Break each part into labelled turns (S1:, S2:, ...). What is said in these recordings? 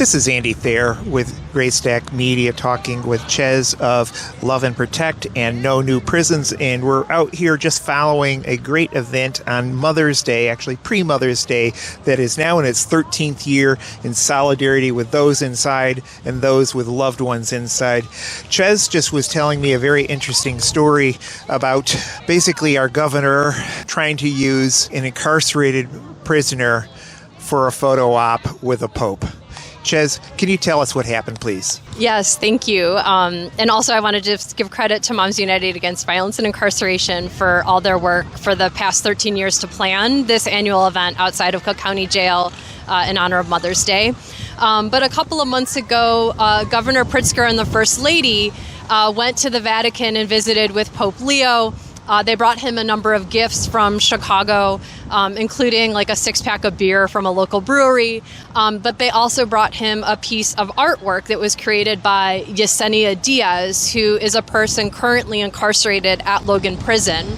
S1: This is Andy Thayer with Graystack Media talking with Chez of Love and Protect and No New Prisons. And we're out here just following a great event on Mother's Day, actually pre-Mother's Day, that is now in its 13th year in solidarity with those inside and those with loved ones inside. Chez just was telling me a very interesting story about basically our governor trying to use an incarcerated prisoner for a photo op with a pope. Chez, can you tell us what happened, please?
S2: Yes, thank you. And also I want to just give credit to Moms United Against Violence and Incarceration for all their work for the past 13 years to plan this annual event outside of Cook County Jail in honor of Mother's Day. But a couple of months ago, Governor Pritzker and the First Lady went to the Vatican and visited with Pope Leo. They brought him a number of gifts from Chicago, including like a 6-pack of beer from a local brewery. But they also brought him a piece of artwork that was created by Yesenia Diaz, who is a person currently incarcerated at Logan Prison.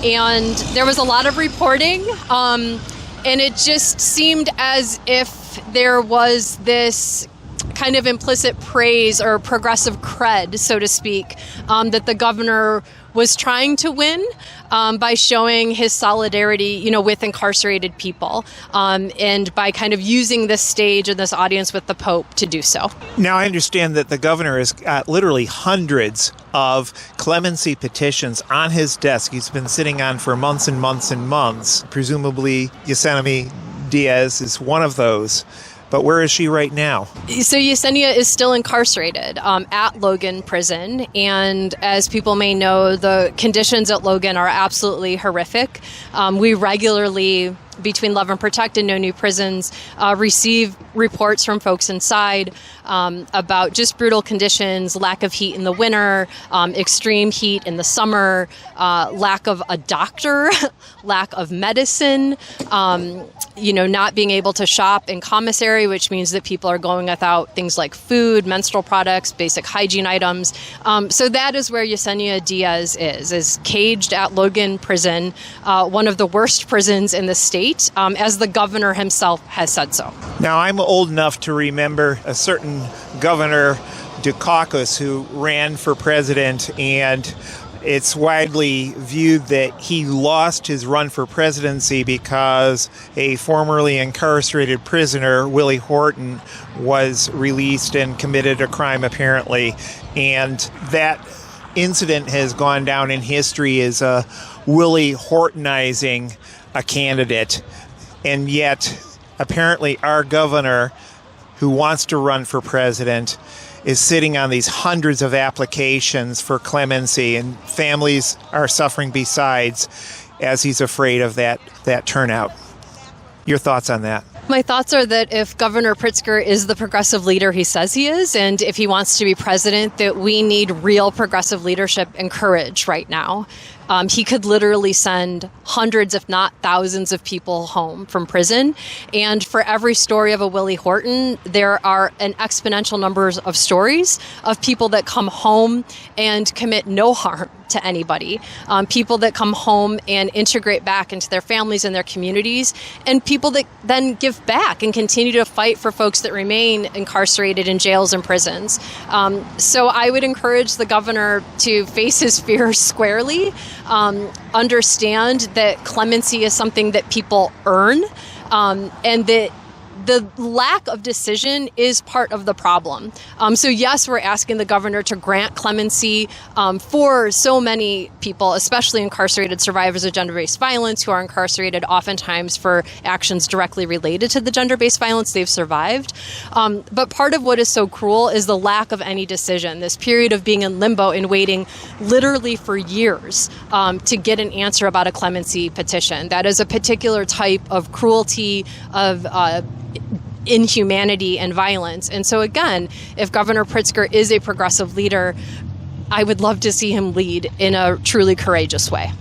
S2: And there was a lot of reporting, and it just seemed as if there was this kind of implicit praise or progressive cred, so to speak, that the governor was trying to win by showing his solidarity, with incarcerated people, and by kind of using this stage and this audience with the Pope to do so.
S1: Now, I understand that the governor has got literally hundreds of clemency petitions on his desk. He's been sitting on for months and months and months. Presumably, Yesenia Diaz is one of those. But where is she right now?
S2: So Yesenia is still incarcerated at Logan Prison. And as people may know, the conditions at Logan are absolutely horrific. We regularly, between Love and Protect and No New Prisons, receive reports from folks inside about just brutal conditions, lack of heat in the winter, extreme heat in the summer, lack of a doctor, lack of medicine, not being able to shop in commissary, which means that people are going without things like food, menstrual products, basic hygiene items. So that is where Yesenia Diaz is caged at Logan Prison, one of the worst prisons in the state, as the governor himself has said so.
S1: Now, I'm old enough to remember a certain Governor Dukakis who ran for president, and it's widely viewed that he lost his run for presidency because a formerly incarcerated prisoner, Willie Horton'd, was released and committed a crime, apparently. And that incident has gone down in history as Willie Hortonizing a candidate. And yet, apparently, our governor, who wants to run for president, is sitting on these hundreds of applications for clemency, and families are suffering besides, as he's afraid of that turnout. Your thoughts on that?
S2: My thoughts are that if Governor Pritzker is the progressive leader he says he is, and if he wants to be president, that we need real progressive leadership and courage right now. He could literally send hundreds, if not thousands, of people home from prison. And for every story of a Willie Horton'd, there are an exponential numbers of stories of people that come home and commit no harm to anybody, people that come home and integrate back into their families and their communities, and people that then give back and continue to fight for folks that remain incarcerated in jails and prisons. So I would encourage the governor to face his fears squarely, understand that clemency is something that people earn, and that the lack of decision is part of the problem. So yes, we're asking the governor to grant clemency for so many people, especially incarcerated survivors of gender-based violence who are incarcerated oftentimes for actions directly related to the gender-based violence they've survived. But part of what is so cruel is the lack of any decision, this period of being in limbo and waiting literally for years to get an answer about a clemency petition. That is a particular type of cruelty, of inhumanity and violence. And so again, if Governor Pritzker is a progressive leader, I would love to see him lead in a truly courageous way.